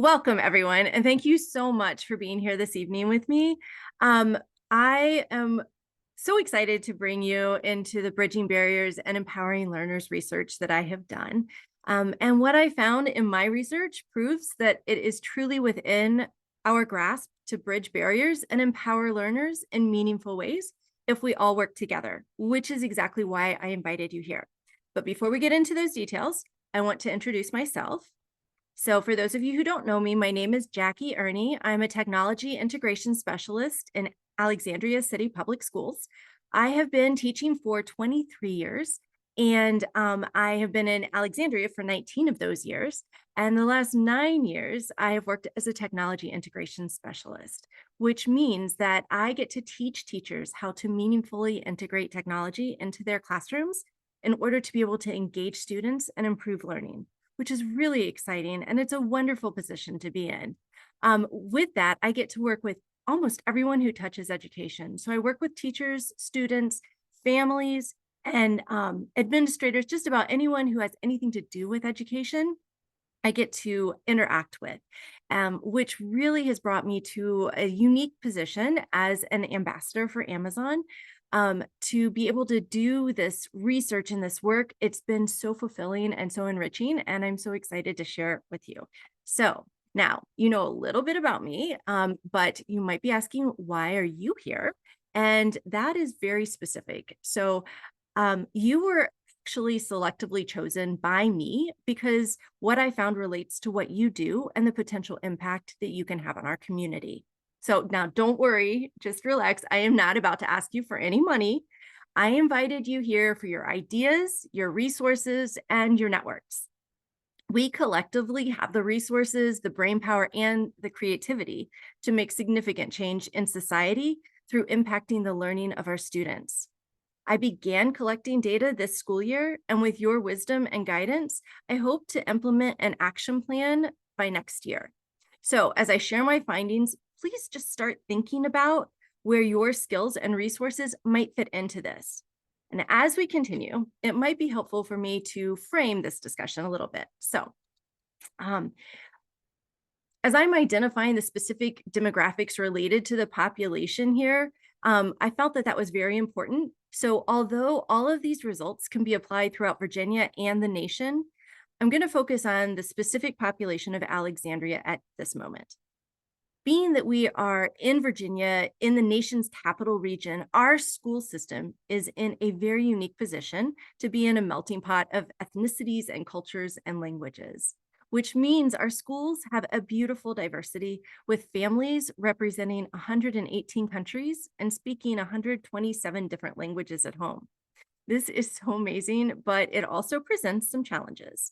Welcome, everyone, and thank you so much for being here this evening with me. I am so excited to bring you into the Bridging Barriers and Empowering Learners research that I have done. And what I found in my research proves that it is truly within our grasp to bridge barriers and empower learners in meaningful ways if we all work together, which is exactly why I invited you here. But before we get into those details, I want to introduce myself. So for those of you who don't know me, my name is Jacci Erney. I'm a technology integration specialist in Alexandria City Public Schools. I have been teaching for 23 years, and I have been in Alexandria for 19 of those years. And the last 9 years, I have worked as a technology integration specialist, which means that I get to teach teachers how to meaningfully integrate technology into their classrooms in order to be able to engage students and improve learning, which is really exciting. And it's a wonderful position to be in. With that, I get to work with almost everyone who touches education. So I work with teachers, students, families, and administrators, just about anyone who has anything to do with education. I get to interact with, which really has brought me to a unique position as an ambassador for Amazon. To be able to do this research and this work, it's been so fulfilling and so enriching, and I'm so excited to share it with you. So now you know a little bit about me, but you might be asking, why are you here? And that is very specific. So you were actually selectively chosen by me because what I found relates to what you do and the potential impact that you can have on our community. So now don't worry, just relax. I am not about to ask you for any money. I invited you here for your ideas, your resources, and your networks. We collectively have the resources, the brain power, and the creativity to make significant change in society through impacting the learning of our students. I began collecting data this school year, and with your wisdom and guidance, I hope to implement an action plan by next year. So as I share my findings, please just start thinking about where your skills and resources might fit into this. And as we continue, it might be helpful for me to frame this discussion a little bit. So as I'm identifying the specific demographics related to the population here, I felt that that was very important. So although all of these results can be applied throughout Virginia and the nation, I'm going to focus on the specific population of Alexandria at this moment. Being that we are in Virginia, in the nation's capital region, our school system is in a very unique position to be in a melting pot of ethnicities and cultures and languages, which means our schools have a beautiful diversity with families representing 118 countries and speaking 127 different languages at home. This is so amazing, but it also presents some challenges.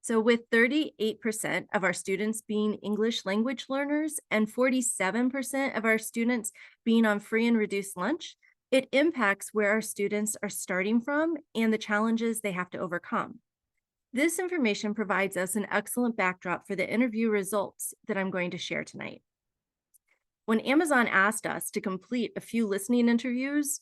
So with 38% of our students being English language learners and 47% of our students being on free and reduced lunch, it impacts where our students are starting from and the challenges they have to overcome. This information provides us an excellent backdrop for the interview results that I'm going to share tonight. When Amazon asked us to complete a few listening interviews,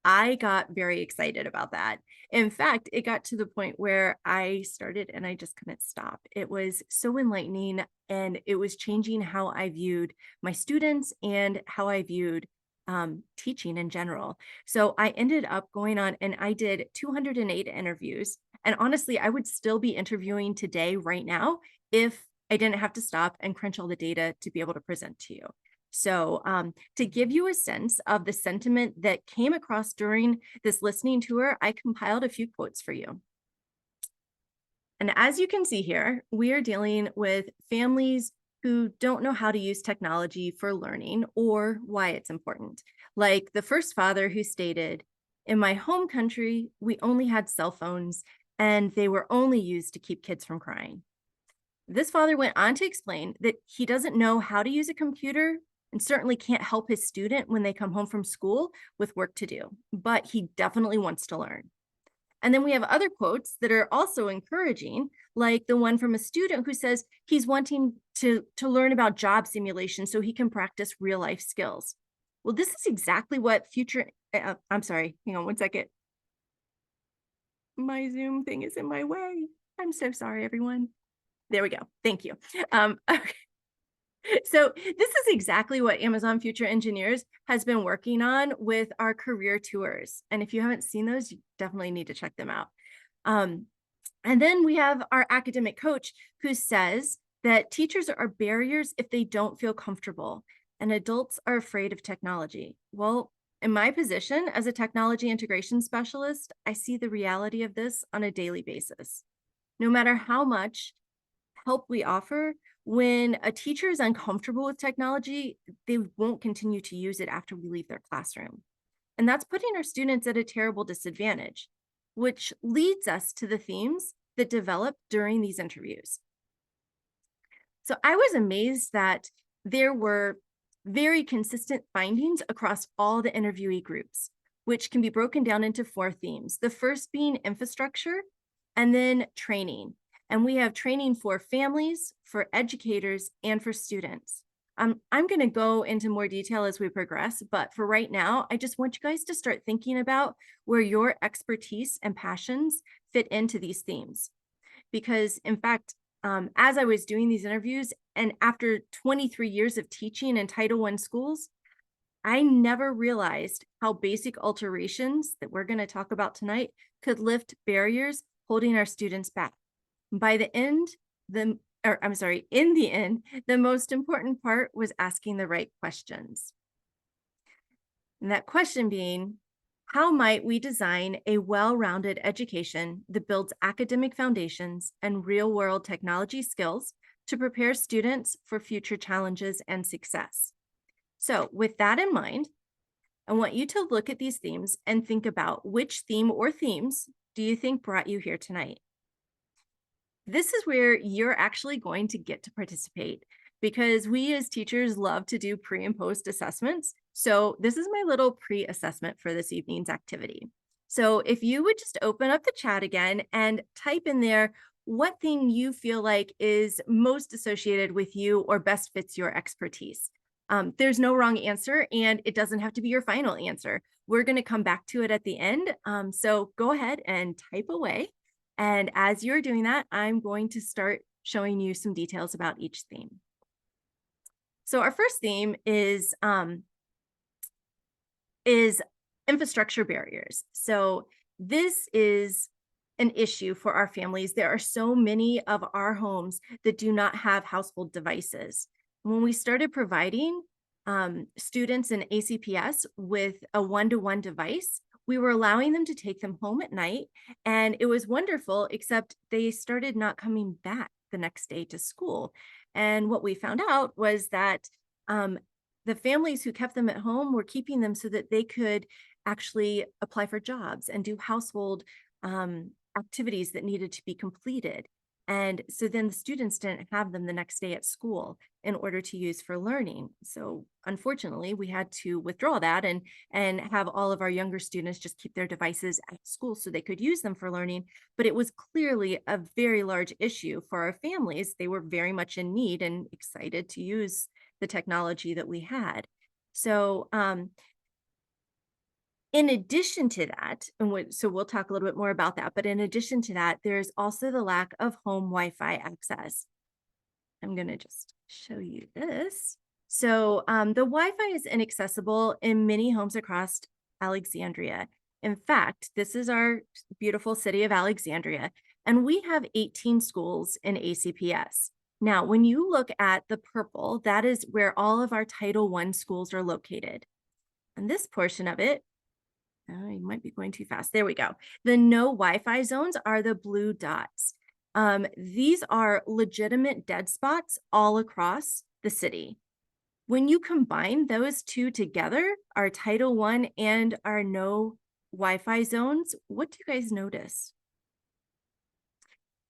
I got very excited about that. In fact, it got to the point where I started and I just couldn't stop. It was so enlightening, and it was changing how I viewed my students and how I viewed teaching in general. So I ended up going on and I did 208 interviews. And honestly, I would still be interviewing today, right now, if I didn't have to stop and crunch all the data to be able to present to you. So to give you a sense of the sentiment that came across during this listening tour, I compiled a few quotes for you. And as you can see here, we are dealing with families who don't know how to use technology for learning or why it's important. Like the first father who stated, "In my home country, we only had cell phones and they were only used to keep kids from crying." This father went on to explain that he doesn't know how to use a computer and certainly can't help his student when they come home from school with work to do, but he definitely wants to learn. And then we have other quotes that are also encouraging, like the one from a student who says he's wanting to learn about job simulation so he can practice real life skills. Well, this is exactly what future, I'm sorry, hang on one second. My Zoom thing is in my way. I'm so sorry, everyone. There we go. Thank you. Okay. So this is exactly what Amazon Future Engineers has been working on with our career tours. And if you haven't seen those, you definitely need to check them out. Um, and then we have our academic coach who says that teachers are barriers if they don't feel comfortable, and adults are afraid of technology. Well, in my position as a technology integration specialist, I see the reality of this on a daily basis. No matter how much help we offer, when a teacher is uncomfortable with technology, they won't continue to use it after we leave their classroom. And that's putting our students at a terrible disadvantage, which leads us to the themes that develop during these interviews. So I was amazed that there were very consistent findings across all the interviewee groups, which can be broken down into 4 themes. The first being infrastructure, and then training. And we have training for families, for educators, and for students. I'm going to go into more detail as we progress, but for right now, I just want you guys to start thinking about where your expertise and passions fit into these themes. Because in fact, as I was doing these interviews, and after 23 years of teaching in Title I schools, I never realized how basic alterations that we're going to talk about tonight could lift barriers holding our students back. By the end, in the end, the most important part was asking the right questions. And that question being, how might we design a well-rounded education that builds academic foundations and real-world technology skills to prepare students for future challenges and success? So with that in mind, I want you to look at these themes and think about which theme or themes do you think brought you here tonight? This is where you're actually going to get to participate, because we as teachers love to do pre and post assessments. So this is my little pre-assessment for this evening's activity. So if you would just open up the chat again and type in there what thing you feel like is most associated with you or best fits your expertise. There's no wrong answer, and it doesn't have to be your final answer. We're going to come back to it at the end. So go ahead and type away. And as you're doing that, I'm going to start showing you some details about each theme. So our first theme is infrastructure barriers. So this is an issue for our families. There are so many of our homes that do not have household devices. When we started providing students in ACPS with a one-to-one device, we were allowing them to take them home at night, and it was wonderful, except they started not coming back the next day to school. And what we found out was that the families who kept them at home were keeping them so that they could actually apply for jobs and do household activities that needed to be completed. And so then the students didn't have them the next day at school in order to use for learning. So unfortunately, we had to withdraw that and have all of our younger students just keep their devices at school so they could use them for learning. But it was clearly a very large issue for our families. They were very much in need and excited to use the technology that we had. So in addition to that, so we'll talk a little bit more about that, but in addition to that, there's also the lack of home Wi-Fi access. I'm going to just show you this. So the Wi-Fi is inaccessible in many homes across Alexandria. In fact, this is our beautiful city of Alexandria, and we have 18 schools in ACPS. Now, when you look at the purple, that is where all of our Title I schools are located. And this portion of it, you might be going too fast. There we go. The no Wi-Fi zones are the blue dots. These are legitimate dead spots all across the city. When you combine those two together, our Title I and our no Wi-Fi zones, what do you guys notice?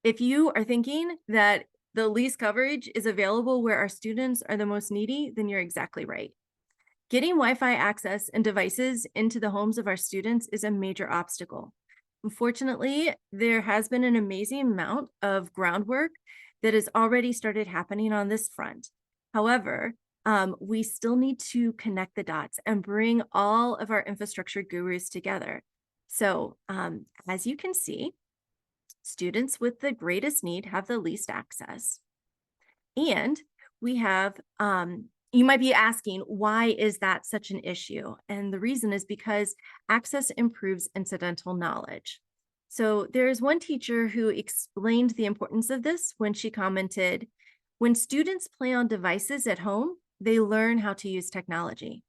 If you are thinking that the least coverage is available where our students are the most needy, then you're exactly right. Getting Wi-Fi access and devices into the homes of our students is a major obstacle. Unfortunately, there has been an amazing amount of groundwork that has already started happening on this front. However, we still need to connect the dots and bring all of our infrastructure gurus together. So as you can see, Students with the greatest need have the least access. And we have, you might be asking, why is that such an issue? And the reason is because access improves incidental knowledge. So there's one teacher who explained the importance of this when she commented, when students play on devices at home, they learn how to use technology.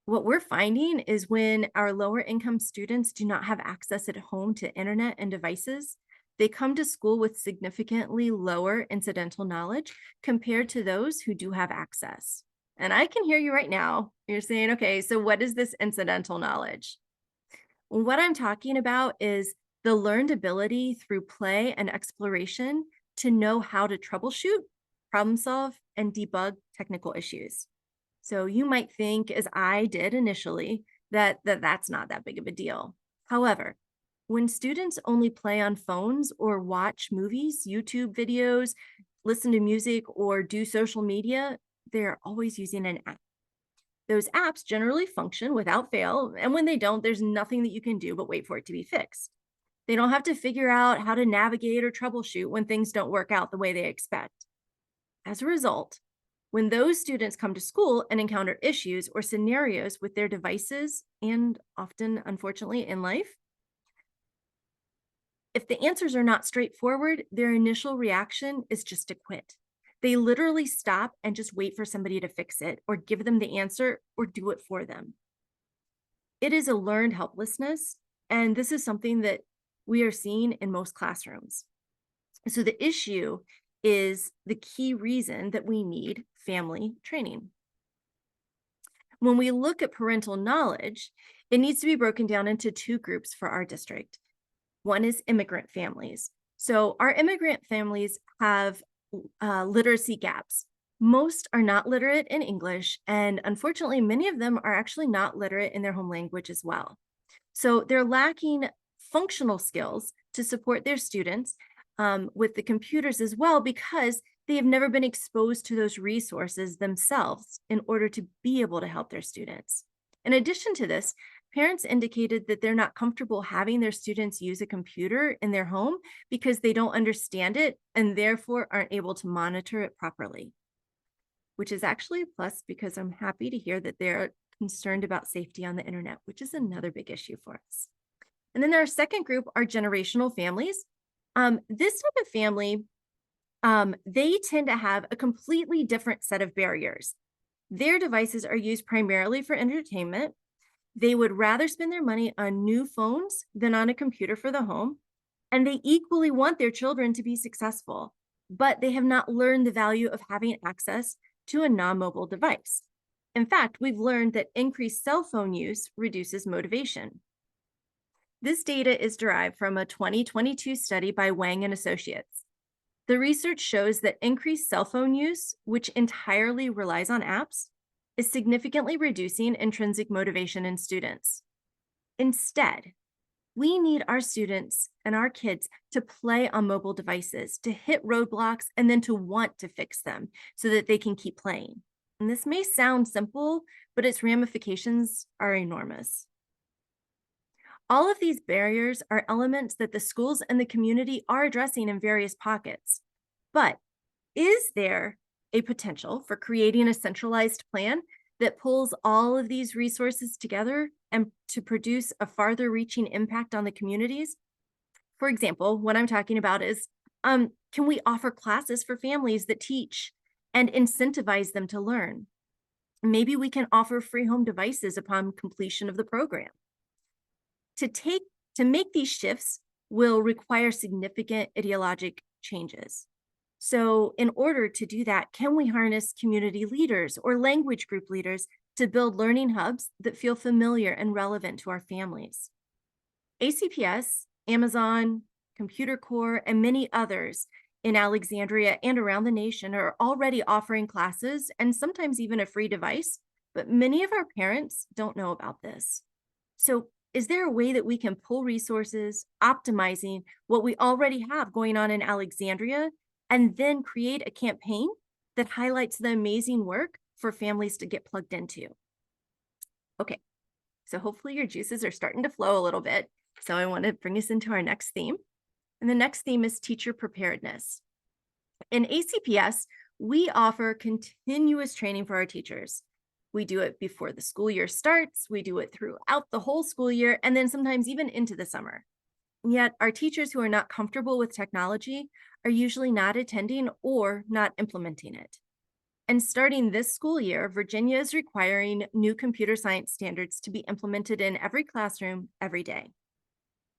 What we're finding is when our lower income students do not have access at home to internet and devices, they come to school with significantly lower incidental knowledge compared to those who do have access. And I can hear you right now. You're saying, okay, so what is this incidental knowledge? What I'm talking about is the learned ability through play and exploration to know how to troubleshoot, problem solve, and debug technical issues. So you might think, as I did initially, that's not that big of a deal. However, when students only play on phones or watch movies, YouTube videos, listen to music, or do social media, they're always using an app. Those apps generally function without fail, and when they don't, there's nothing that you can do but wait for it to be fixed. They don't have to figure out how to navigate or troubleshoot when things don't work out the way they expect. As a result, when those students come to school and encounter issues or scenarios with their devices, and often, unfortunately, in life, if the answers are not straightforward, their initial reaction is just to quit. They literally stop and just wait for somebody to fix it or give them the answer or do it for them. It is a learned helplessness, and this is something that we are seeing in most classrooms. So the issue is the key reason that we need family training. When we look at parental knowledge, it needs to be broken down into two groups for our district. One is immigrant families. So our immigrant families have literacy gaps. Most are not literate in English, and unfortunately, many of them are actually not literate in their home language as well. So they're lacking functional skills to support their students with the computers as well, because they have never been exposed to those resources themselves in order to be able to help their students. In addition to this, parents indicated that they're not comfortable having their students use a computer in their home because they don't understand it and therefore aren't able to monitor it properly, which is actually a plus because I'm happy to hear that they're concerned about safety on the internet, which is another big issue for us. And then our second group are generational families. This type of family, they tend to have a completely different set of barriers. Their devices are used primarily for entertainment. They would rather spend their money on new phones than on a computer for the home. And they equally want their children to be successful, but they have not learned the value of having access to a non-mobile device. In fact, we've learned that increased cell phone use reduces motivation. This data is derived from a 2022 study by Wang and Associates. The research shows that increased cell phone use, which entirely relies on apps, is significantly reducing intrinsic motivation in students. Instead, we need our students and our kids to play on mobile devices, to hit roadblocks, and then to want to fix them so that they can keep playing. And this may sound simple, but its ramifications are enormous. All of these barriers are elements that the schools and the community are addressing in various pockets. But is there a potential for creating a centralized plan that pulls all of these resources together and to produce a farther reaching impact on the communities? For example, what I'm talking about is, can we offer classes for families that teach and incentivize them to learn? Maybe we can offer free home devices upon completion of the program. To make these shifts will require significant ideologic changes. So in order to do that, can we harness community leaders or language group leaders to build learning hubs that feel familiar and relevant to our families? ACPS, Amazon, Computer Corps, and many others in Alexandria and around the nation are already offering classes and sometimes even a free device, but many of our parents don't know about this. So is there a way that we can pull resources, optimizing what we already have going on in Alexandria, and then create a campaign that highlights the amazing work for families to get plugged into? Okay, so hopefully your juices are starting to flow a little bit. So I want to bring us into our next theme. And the next theme is teacher preparedness. In ACPS, we offer continuous training for our teachers. We do it before the school year starts, we do it throughout the whole school year, and then sometimes even into the summer. And yet, our teachers who are not comfortable with technology are usually not attending or not implementing it. And starting this school year, Virginia is requiring new computer science standards to be implemented in every classroom every day.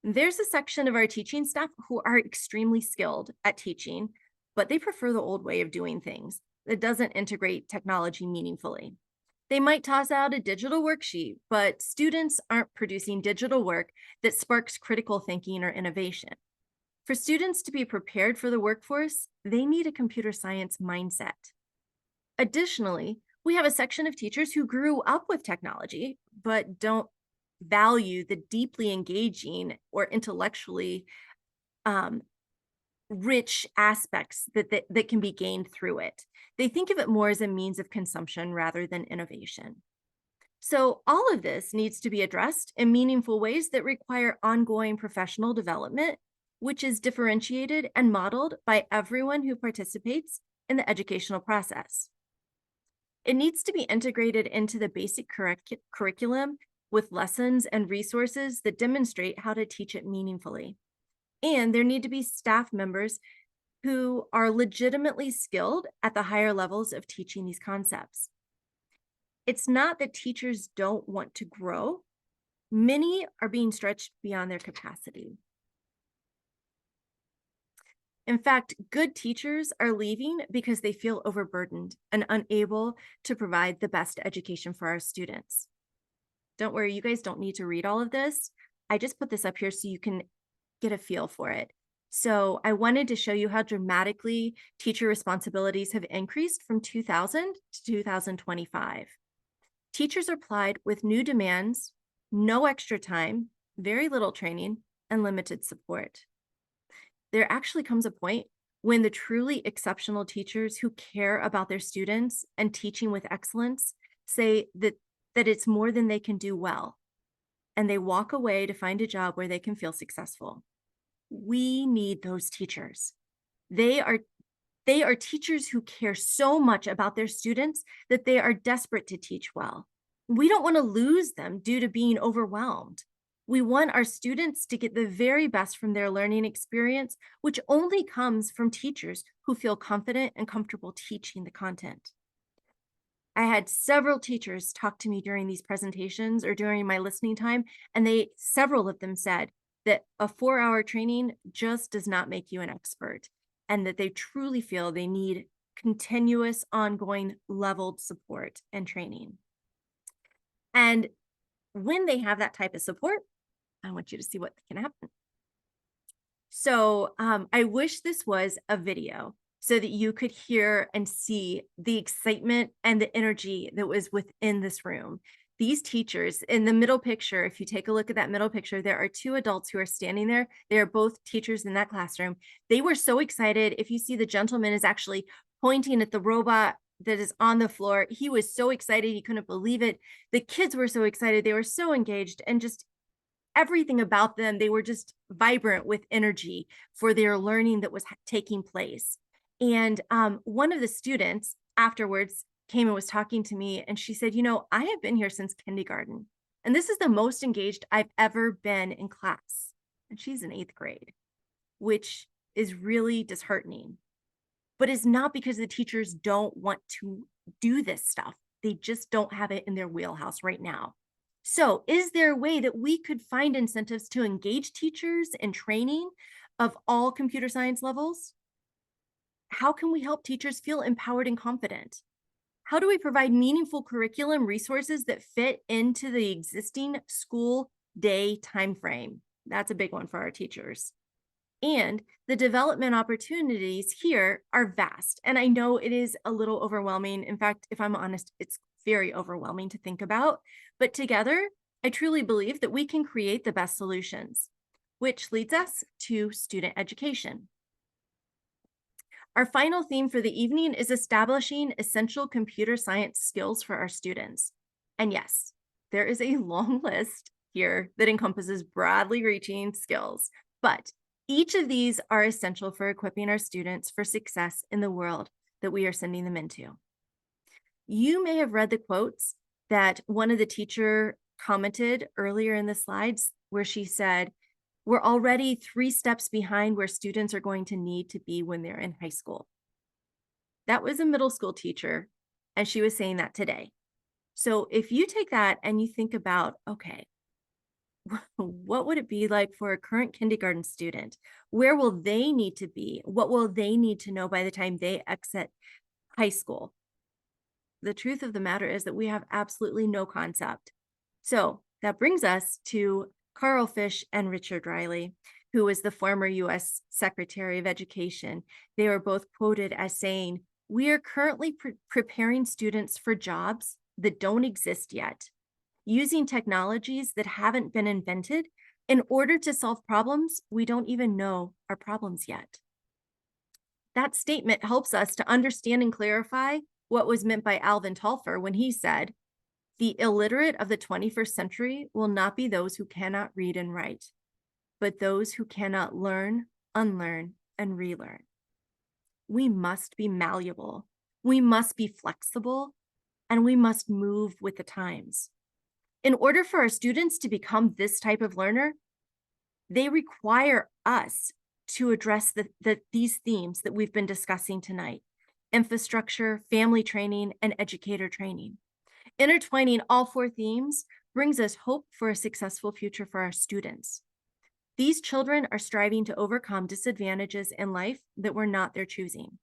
There's a section of our teaching staff who are extremely skilled at teaching, but they prefer the old way of doing things that doesn't integrate technology meaningfully. They might toss out a digital worksheet, but students aren't producing digital work that sparks critical thinking or innovation. For students to be prepared for the workforce, they need a computer science mindset. Additionally, we have a section of teachers who grew up with technology, but don't value the deeply engaging or intellectually rich aspects that can be gained through it. They think of it more as a means of consumption rather than innovation. So all of this needs to be addressed in meaningful ways that require ongoing professional development, which is differentiated and modeled by everyone who participates in the educational process. It needs to be integrated into the basic curriculum with lessons and resources that demonstrate how to teach it meaningfully. And there need to be staff members who are legitimately skilled at the higher levels of teaching these concepts. It's not that teachers don't want to grow. Many are being stretched beyond their capacity. In fact, good teachers are leaving because they feel overburdened and unable to provide the best education for our students. Don't worry, you guys don't need to read all of this. I just put this up here so you can get a feel for it. So I wanted to show you how dramatically teacher responsibilities have increased from 2000 to 2025. Teachers are plied with new demands, no extra time, very little training, and limited support. There actually comes a point when the truly exceptional teachers who care about their students and teaching with excellence say that it's more than they can do well, and they walk away to find a job where they can feel successful. We need those teachers. They are teachers who care so much about their students that they are desperate to teach well. We don't want to lose them due to being overwhelmed. We want our students to get the very best from their learning experience, which only comes from teachers who feel confident and comfortable teaching the content. I had several teachers talk to me during these presentations or during my listening time, and several of them said that a 4-hour training just does not make you an expert, and that they truly feel they need continuous, ongoing, leveled support and training. And when they have that type of support, I want you to see what can happen. So I wish this was a video so that you could hear and see the excitement and the energy that was within this room. These teachers in the middle picture, if you take a look at that middle picture, there are 2 adults who are standing there. They are both teachers in that classroom. They were so excited. If you see, the gentleman is actually pointing at the robot that is on the floor. He was so excited. He couldn't believe it. The kids were so excited. They were so engaged, and just everything about them, they were just vibrant with energy for their learning that was taking place. And one of the students afterwards came and was talking to me, and she said, I have been here since kindergarten, and this is the most engaged I've ever been in class. And she's in 8th grade, which is really disheartening. But it's not because the teachers don't want to do this stuff. They just don't have it in their wheelhouse right now. So is there a way that we could find incentives to engage teachers in training of all computer science levels? How can we help teachers feel empowered and confident? How do we provide meaningful curriculum resources that fit into the existing school day timeframe? That's a big one for our teachers. And the development opportunities here are vast. And I know it is a little overwhelming. In fact, if I'm honest, it's very overwhelming to think about. But together, I truly believe that we can create the best solutions, which leads us to student education. Our final theme for the evening is establishing essential computer science skills for our students. And yes, there is a long list here that encompasses broadly reaching skills, but Each of these are essential for equipping our students for success in the world that we are sending them into. You may have read the quotes that one of the teacher commented earlier in the slides where she said, we're already 3 steps behind where students are going to need to be when they're in high school. That was a middle school teacher, and she was saying that today. So if you take that and you think about, okay, what would it be like for a current kindergarten student? Where will they need to be? What will they need to know by the time they exit high school? The truth of the matter is that we have absolutely no concept. So that brings us to Carl Fish and Richard Riley, who was the former US Secretary of Education. They were both quoted as saying, we are currently preparing students for jobs that don't exist yet, using technologies that haven't been invented in order to solve problems we don't even know are problems yet. That statement helps us to understand and clarify what was meant by Alvin Toffler when he said, the illiterate of the 21st century will not be those who cannot read and write, but those who cannot learn, unlearn, and relearn. We must be malleable, we must be flexible, and we must move with the times. In order for our students to become this type of learner, they require us to address these themes that we've been discussing tonight: infrastructure, family training, and educator training. Intertwining all 4 themes brings us hope for a successful future for our students. These children are striving to overcome disadvantages in life that were not their choosing.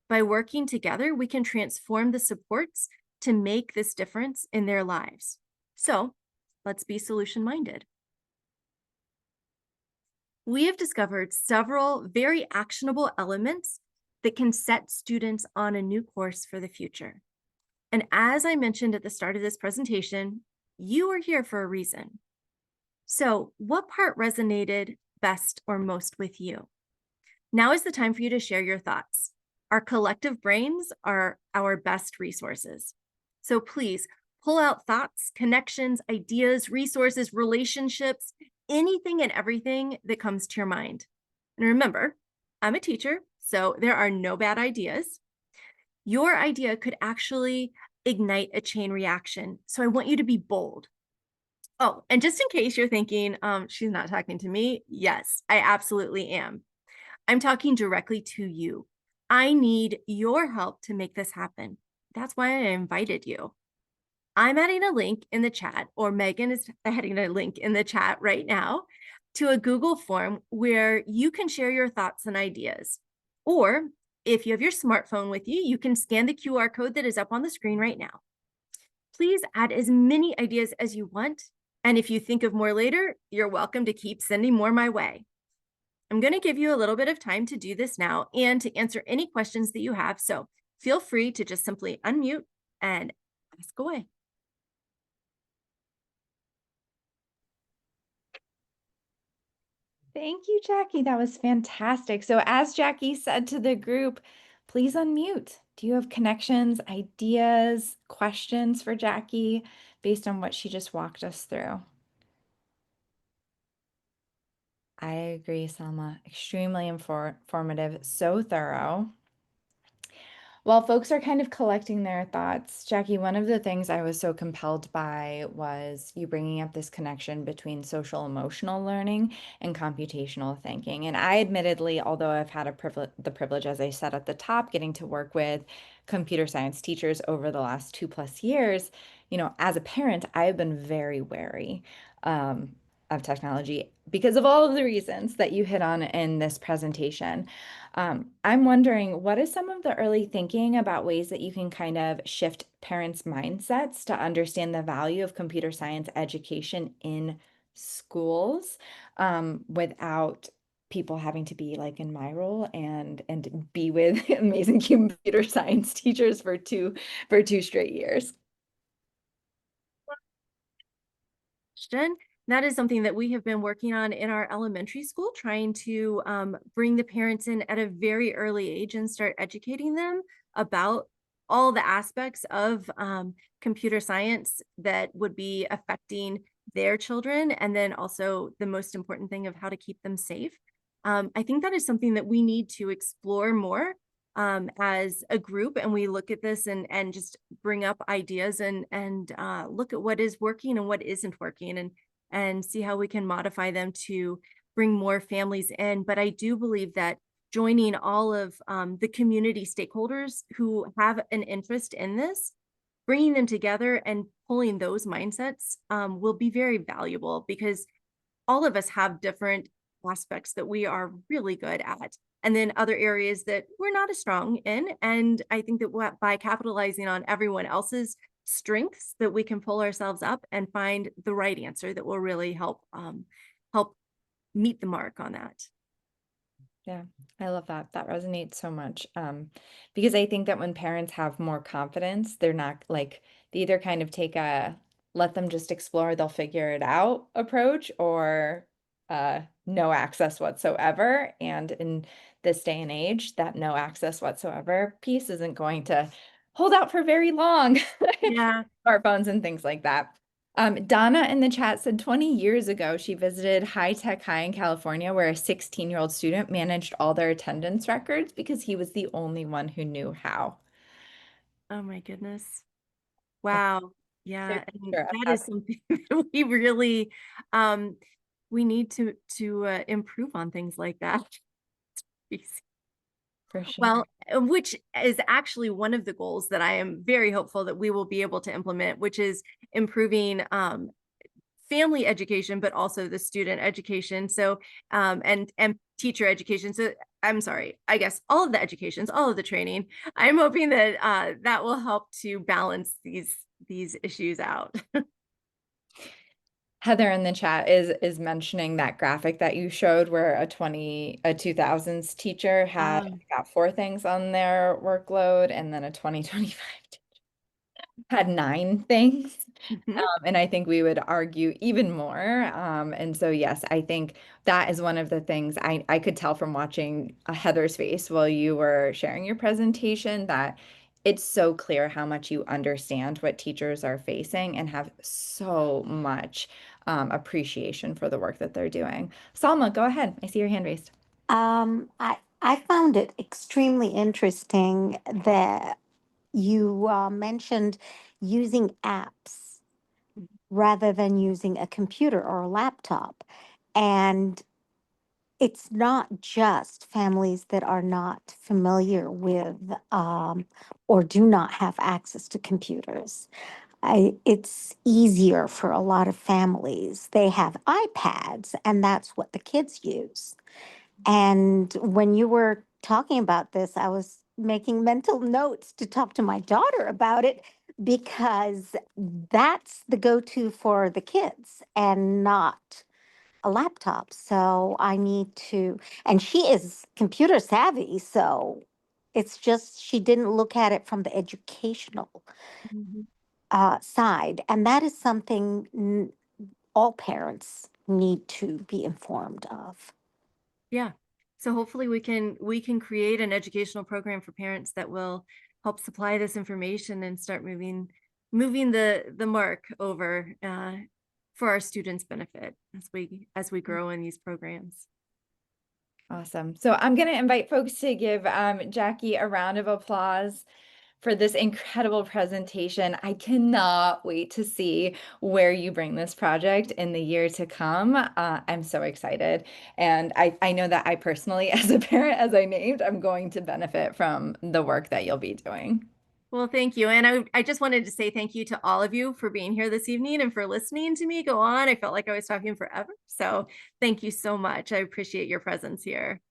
By working together, we can transform the supports to make this difference in their lives. So let's be solution-minded. We have discovered several very actionable elements that can set students on a new course for the future. And as I mentioned at the start of this presentation, you are here for a reason. So what part resonated best or most with you? Now is the time for you to share your thoughts. Our collective brains are our best resources. So please pull out thoughts, connections, ideas, resources, relationships, anything and everything that comes to your mind. And remember, I'm a teacher, so there are no bad ideas. Your idea could actually ignite a chain reaction. So I want you to be bold. Oh, and just in case you're thinking, she's not talking to me. Yes, I absolutely am. I'm talking directly to you. I need your help to make this happen. That's why I invited you. I'm adding a link in the chat, or Megan is adding a link in the chat right now to a Google form where you can share your thoughts and ideas. Or if you have your smartphone with you, you can scan the QR code that is up on the screen right now. Please add as many ideas as you want. And if you think of more later, you're welcome to keep sending more my way. I'm going to give you a little bit of time to do this now and to answer any questions that you have. So feel free to just simply unmute and ask away. Thank you, Jackie. That was fantastic. So as Jackie said to the group, please unmute. Do you have connections, ideas, questions for Jackie based on what she just walked us through? I agree, Selma. Extremely informative, so thorough. While folks are kind of collecting their thoughts, Jackie, one of the things I was so compelled by was you bringing up this connection between social emotional learning and computational thinking. And I admittedly, although I've had the privilege, as I said at the top, getting to work with computer science teachers over the last 2+ years, as a parent, I've been very wary of technology because of all of the reasons that you hit on in this presentation. I'm wondering, what is some of the early thinking about ways that you can kind of shift parents' mindsets to understand the value of computer science education in schools, without people having to be like in my role and be with amazing computer science teachers for two straight years? That is something that we have been working on in our elementary school, trying to bring the parents in at a very early age and start educating them about all the aspects of computer science that would be affecting their children. And then also the most important thing of how to keep them safe. I think that is something that we need to explore more as a group, and we look at this and just bring up ideas and look at what is working and what isn't working, and see how we can modify them to bring more families in. But I do believe that joining all of the community stakeholders who have an interest in this, bringing them together and pulling those mindsets will be very valuable, because all of us have different aspects that we are really good at, and then other areas that we're not as strong in. And I think that by capitalizing on everyone else's strengths, that we can pull ourselves up and find the right answer that will really help meet the mark on that. Yeah, I love that. That resonates so much. Because I think that when parents have more confidence, they're not like they either kind of take a let them just explore, they'll figure it out approach, or no access whatsoever. And in this day and age, that no access whatsoever piece isn't going to hold out for very long. Yeah. Smartphones and things like that. Donna in the chat said 20 years ago, she visited High Tech High in California, where a 16-year-old student managed all their attendance records because he was the only one who knew how. Oh my goodness. I Wow. think Yeah, and sure, that is something that we really um we need to improve on things like that. for sure. Well, which is actually one of the goals that I am very hopeful that we will be able to implement, which is improving family education, but also the student education. So, and teacher education. So, I'm sorry, I guess all of the educations, all of the training. I'm hoping that that will help to balance these issues out. Heather in the chat is mentioning that graphic that you showed where a 2000s teacher had Um, got four things on their workload and then a 2025 had nine things. mhm. And I think we would argue even more. And so, yes, I think that is one of the things I could tell from watching Heather's face while you were sharing your presentation that it's so clear how much you understand what teachers are facing and have so much appreciation for the work that they're doing. Salma, go ahead. I see your hand raised. I found it extremely interesting that you mentioned using apps rather than using a computer or a laptop. And it's not just families that are not familiar with or do not have access to computers. It's easier for a lot of families. They have iPads, and that's what the kids use. And when you were talking about this, I was making mental notes to talk to my daughter about it because that's the go to for the kids and not a laptop. So I need to, and she is computer savvy. So it's just she didn't look at it from the educational Mhm. side. And that is something all parents need to be informed of. Yeah. So hopefully we can create an educational program for parents that will help supply this information and start moving the mark over for our students' benefit as we grow in these programs. Awesome. So I'm going to invite folks to give Jackie a round of applause for this incredible presentation. I cannot wait to see where you bring this project in the year to come. I'm so excited. And I know that I personally, as a parent, as I named, I'm going to benefit from the work that you'll be doing. Well, thank you. And I just wanted to say thank you to all of you for being here this evening and for listening to me go on. I felt like I was talking forever. So thank you so much. I appreciate your presence here.